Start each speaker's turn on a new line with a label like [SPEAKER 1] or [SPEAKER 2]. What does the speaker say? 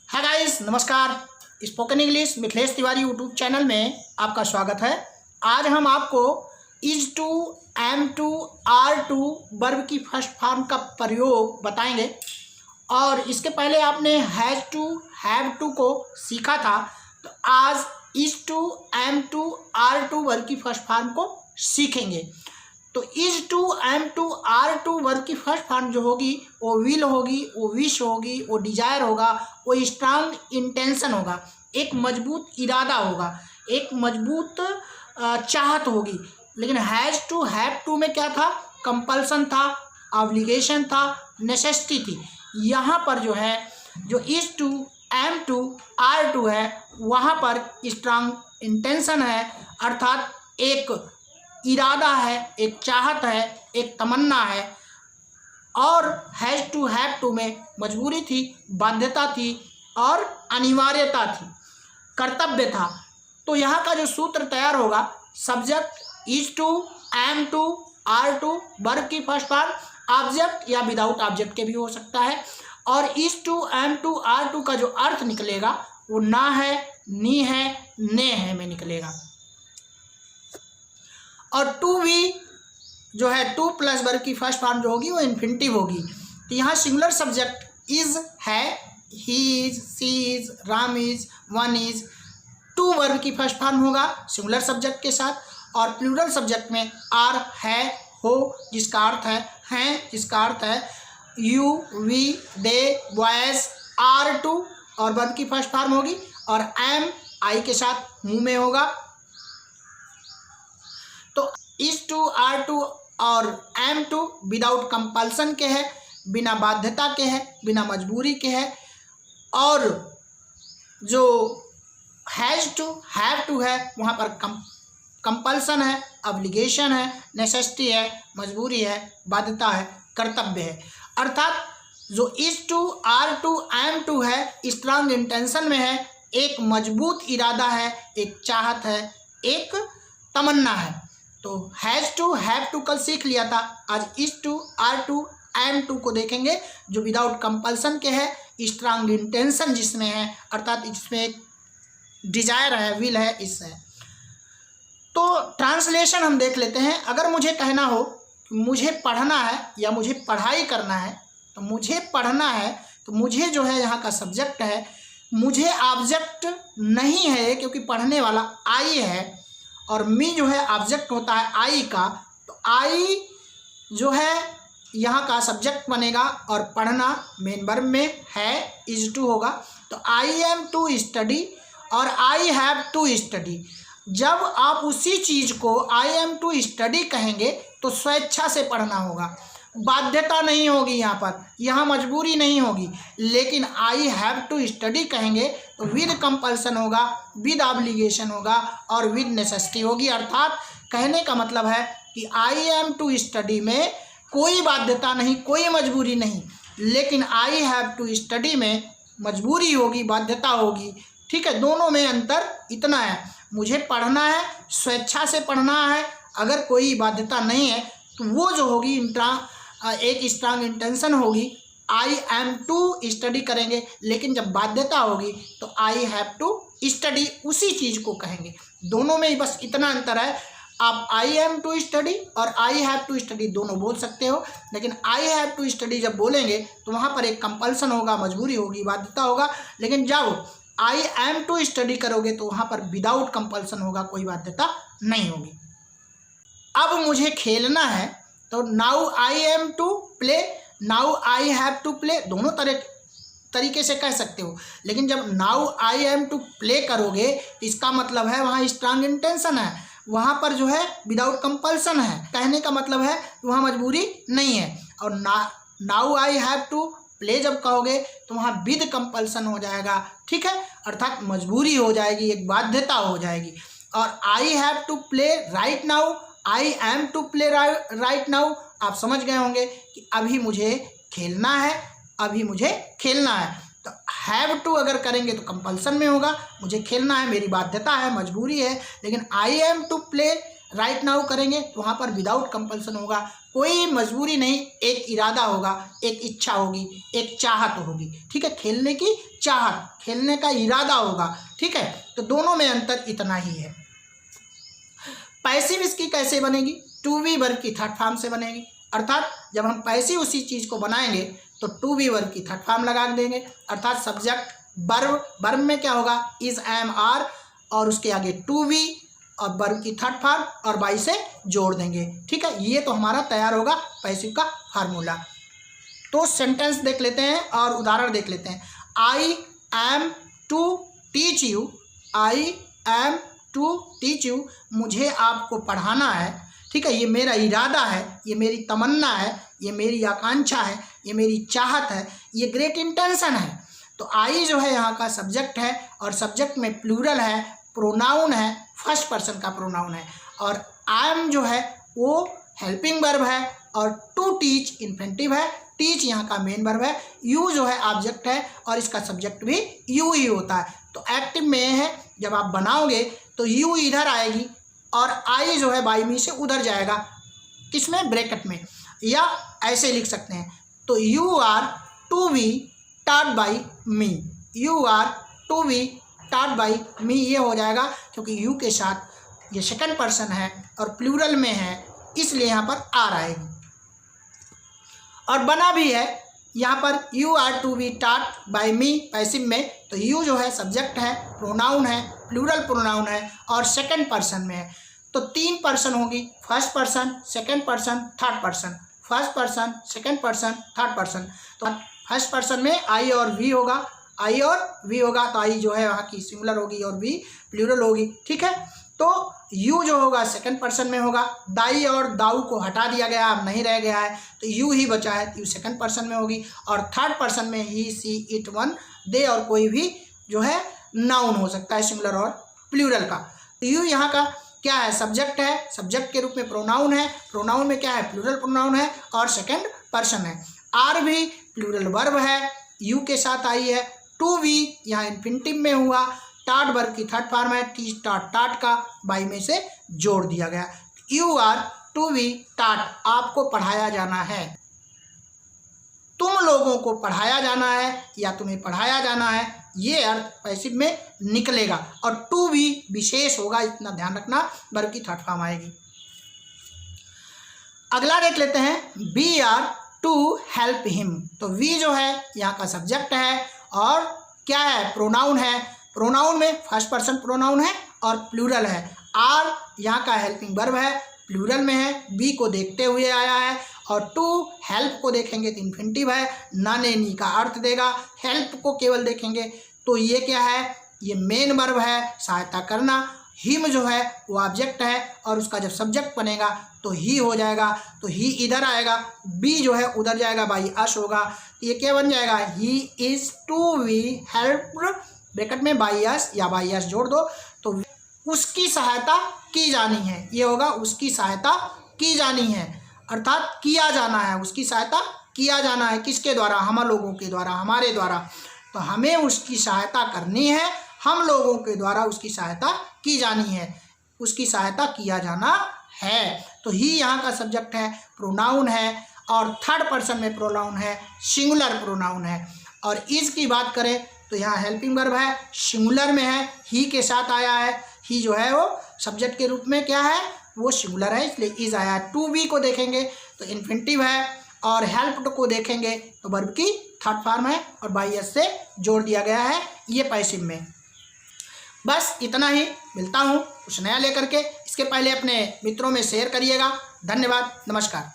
[SPEAKER 1] हाय guys, नमस्कार। Spoken English Mithilesh Tiwari YouTube channel में आपका स्वागत है। आज हम आपको is to, am to, are to verb की फर्स्ट फॉर्म का प्रयोग बताएंगे। और इसके पहले आपने हैज टू, हैव टू को सीखा था, तो आज is to, am to, are to verb की फर्स्ट फॉर्म को सीखेंगे। तो is to, am to, are to verb की फर्स्ट फॉर्म जो होगी वो विल होगी, वो विश होगी, वो डिजायर होगा, वो स्ट्रांग इंटेंशन होगा, एक मजबूत इरादा होगा, एक मजबूत चाहत होगी। लेकिन हैज टू, हैव टू में क्या था? कंपल्सन था, ऑब्लिगेशन था, नेसेसिटी थी। यहाँ पर जो है, जो is to, am to, are to है, वहाँ पर स्ट्रांग इंटेंशन है, अर्थात एक इरादा है, एक चाहत है, एक तमन्ना है। और हैज टू, हैव टू में मजबूरी थी, बाध्यता थी और अनिवार्यता थी, कर्तव्य था। तो यहाँ का जो सूत्र तैयार होगा, subject is to, am to, are to verb की फर्स्ट फॉर्म, ऑब्जेक्ट या विदाउट ऑब्जेक्ट के भी हो सकता है। और is to, am to, are to का जो अर्थ निकलेगा वो ना है, नी है, ने है में निकलेगा। और टू भी जो है, टू प्लस वर्ब की फर्स्ट फॉर्म जो होगी वो इन्फिनिटिव होगी। तो यहाँ सिंगुलर सब्जेक्ट इज है, he is, she is, Ram is, one is. To verb की फर्स्ट फॉर्म होगा सिंगुलर सब्जेक्ट के साथ, और प्लूरल सब्जेक्ट में आर, है, हो जिसका अर्थ है हैं, जिसका अर्थ है you, we, they, boys, are to और वर्ब की फर्स्ट फॉर्म होगी। और एम आई के साथ मुंह में होगा। तो इज टू, आर टू और एम टू विदाउट कंपल्सन के है, बिना बाध्यता के है, बिना मजबूरी के है। और जो हैज टू, हैव टू है, वहाँ पर कंपल्सन है, ऑब्लिगेशन है, नेसेसिटी है, मजबूरी है, बाध्यता है, कर्तव्य है। अर्थात जो is to, are to, am to है, स्ट्रांग इंटेंशन में है, एक मजबूत इरादा है, एक चाहत है, एक तमन्ना है। तो हैज टू, हैव टू कल सीख लिया था। आज is to, are to, am to को देखेंगे, जो विदाउट कंपल्सन के है, स्ट्रांग इंटेंशन जिसमें है, अर्थात इसमें एक डिजायर है, विल है, इससे। तो ट्रांसलेशन हम देख लेते हैं। अगर मुझे कहना हो कि मुझे पढ़ना है या मुझे पढ़ाई करना है, तो मुझे पढ़ना है, तो मुझे जो है यहाँ का सब्जेक्ट है, मुझे ऑब्जेक्ट नहीं है क्योंकि पढ़ने वाला आई है, और मी जो है ऑब्जेक्ट होता है आई का। तो आई जो है यहाँ का सब्जेक्ट बनेगा, और पढ़ना मेन वर्ब में है, इज टू होगा। तो आई एम टू स्टडी और आई हैव टू स्टडी। जब आप उसी चीज़ को आई एम टू स्टडी कहेंगे तो स्वेच्छा से पढ़ना होगा, बाध्यता नहीं होगी, यहाँ मजबूरी नहीं होगी। लेकिन आई हैव टू स्टडी कहेंगे तो विद कंपल्सन होगा, विद ऑब्लिगेशन होगा और विद नेसेसिटी होगी। अर्थात कहने का मतलब है कि आई एम टू स्टडी में कोई बाध्यता नहीं, कोई मजबूरी नहीं, लेकिन आई हैव टू स्टडी में मजबूरी होगी, बाध्यता होगी। ठीक है, दोनों में अंतर इतना है। मुझे पढ़ना है, स्वेच्छा से पढ़ना है, अगर कोई बाध्यता नहीं है तो वो जो होगी एक स्ट्रांग इंटेंशन होगी, आई एम टू स्टडी करेंगे। लेकिन जब बाध्यता होगी तो आई हैव टू स्टडी उसी चीज़ को कहेंगे। दोनों में ही बस इतना अंतर है। आप आई एम टू स्टडी और आई हैव टू स्टडी दोनों बोल सकते हो, लेकिन आई हैव टू स्टडी जब बोलेंगे तो वहाँ पर एक कंपल्सन होगा, मजबूरी होगी, बाध्यता होगा। लेकिन जब आई एम टू स्टडी करोगे तो वहाँ पर विदाउट कंपल्सन होगा, कोई बाध्यता नहीं होगी। अब मुझे खेलना है तो now I am to play, now I have to play, दोनों तरीके से कह सकते हो। लेकिन जब now I am to play करोगे तो इसका मतलब है वहाँ स्ट्रांग इंटेंशन है, वहाँ पर जो है विदाउट कंपल्सन है, कहने का मतलब है वहाँ मजबूरी नहीं है। और now I have to play जब कहोगे तो वहाँ विद कंपल्सन हो जाएगा। ठीक है, अर्थात मजबूरी हो जाएगी, एक बाध्यता हो जाएगी। और I have to play right now, I am to play right now, आप समझ गए होंगे कि अभी मुझे खेलना है, अभी मुझे खेलना है। तो हैव टू अगर करेंगे तो कंपल्सन में होगा, मुझे खेलना है, मेरी बाध्यता है, मजबूरी है। लेकिन I am to play right now करेंगे तो वहाँ पर विदाउट कंपल्सन होगा, कोई मजबूरी नहीं, एक इरादा होगा, एक इच्छा होगी, एक चाहत होगी, ठीक है, खेलने की चाहत, खेलने का इरादा होगा, ठीक है। तो दोनों में अंतर इतना ही है। पैसिव इसकी कैसे बनेगी? टू बी वर्ब की थर्ड फॉर्म से बनेगी, अर्थात जब हम पैसिव उसी चीज़ को बनाएंगे तो टू बी वर्ब की थर्ड फॉर्म लगा देंगे, अर्थात सब्जेक्ट वर्ब, वर्ब में क्या होगा? इज, एम, आर, और उसके आगे टू बी और वर्ब की थर्ड फॉर्म और बाई से जोड़ देंगे, ठीक है। ये तो हमारा तैयार होगा पैसिव का फार्मूला। तो सेंटेंस देख लेते हैं और उदाहरण देख लेते हैं। I am to teach you, I am to teach you, मुझे आपको पढ़ाना है, ठीक है, ये मेरा इरादा है, ये मेरी तमन्ना है, ये मेरी आकांक्षा है, ये मेरी चाहत है, ये ग्रेट इंटेंशन है। तो आई जो है यहाँ का सब्जेक्ट है और सब्जेक्ट में प्लूरल है, प्रोनाउन है, फर्स्ट पर्सन का प्रोनाउन है, और आई एम जो है वो हेल्पिंग वर्ब है और टू टीच इन्फिनिटिव है, टीच यहाँ का मेन वर्ब है, यू जो है ऑब्जेक्ट है और इसका सब्जेक्ट भी यू ही होता है। तो एक्टिव में है, जब आप बनाओगे तो यू इधर आएगी और आई जो है बाई मी से उधर जाएगा, किसमें? ब्रैकेट में, या ऐसे लिख सकते हैं, तो you are to be taught by me, you are to be taught by me, ये हो जाएगा क्योंकि यू के साथ ये सेकंड पर्सन है और प्लूरल में है, इसलिए यहाँ पर आर आएगी। और बना भी है यहाँ पर you are to be taught by me passive में, तो यू जो है सब्जेक्ट है, प्रोनाउन है, प्लूरल प्रोनाउन है और सेकंड पर्सन में है। तो तीन पर्सन होगी, first person, second person, third person, first person, second person, third person. तो फर्स्ट पर्सन में आई और वी होगा, आई और वी होगा, तो आई जो है वहाँ की सिंगुलर होगी और वी प्लूरल होगी, ठीक है। तो यू जो होगा सेकंड पर्सन में होगा, दाई और दाऊ को हटा दिया गया, अब नहीं रह गया है, तो यू ही बचा है, यू सेकंड पर्सन में होगी, और थर्ड पर्सन में ही, सी, इट, वन, दे और कोई भी जो है नाउन हो सकता है सिंगुलर और प्लूरल का। तो यू यहाँ का क्या है? सब्जेक्ट है, सब्जेक्ट के रूप में प्रोनाउन है, प्रोनाउन में क्या है? प्लूरल प्रोनाउन है और सेकंड पर्सन है। आर भी प्लूरल वर्ब है, यू के साथ आई है। टू बी यहाँ इन्फिनिटिव में हुआ, टाट वर्ब की थर्ड फॉर्म है, टी टाट, टाट का बाई में से जोड़ दिया गया। यू आर टू बी टाट, आपको पढ़ाया जाना है, तुम लोगों को पढ़ाया जाना है या तुम्हें पढ़ाया जाना है, ये अर्थ पैसिव में निकलेगा। और टू भी विशेष होगा, इतना ध्यान रखना, वर्ब की थर्ड फॉर्म आएगी। अगला देख लेते हैं, be are to help him. तो वी जो है यहाँ का सब्जेक्ट है और क्या है? प्रोनाउन है, प्रोनाउन में फर्स्ट पर्सन प्रोनाउन है और प्लूरल है। आर यहाँ का हेल्पिंग वर्ब है, प्लूरल में है, बी को देखते हुए आया है, और टू हेल्प को देखेंगे तो इन्फिनिटिव है, ना ने नी का अर्थ देगा। हेल्प को केवल देखेंगे तो ये क्या है? ये मेन वर्ब है, सहायता करना। हिम जो है वो ऑब्जेक्ट है और उसका जब सब्जेक्ट बनेगा तो ही हो जाएगा, तो ही इधर आएगा, बी जो है उधर जाएगा, बाई अस होगा, ये क्या बन जाएगा? He is to be helped, bracket में बाई अस या बाई अस जोड़ दो, तो उसकी सहायता की जानी है, ये होगा उसकी सहायता की जानी है, अर्थात किया जाना है, उसकी सहायता किया जाना है। किसके द्वारा? हम लोगों के द्वारा, हमारे द्वारा। तो हमें उसकी सहायता करनी है, हम लोगों के द्वारा उसकी सहायता की जानी है, उसकी सहायता किया जाना है। तो ही यहाँ का सब्जेक्ट है, प्रोनाउन है और थर्ड पर्सन में प्रोनाउन है, सिंगुलर प्रोनाउन है। और इज की बात करें तो यहाँ हेल्पिंग वर्ब है, सिंगुलर में है, ही के साथ आया है, ही जो है वो सब्जेक्ट के रूप में क्या है? वो सिंगुलर है, इसलिए इज आया है। टू बी को देखेंगे तो इन्फिनिटिव है और हेल्प्ड को देखेंगे तो वर्ब की थर्ड फॉर्म है और बाई एस से जोड़ दिया गया है, ये पैसिव में। बस इतना ही, मिलता हूँ कुछ नया लेकर के। इसके पहले अपने मित्रों में शेयर करिएगा। धन्यवाद, नमस्कार।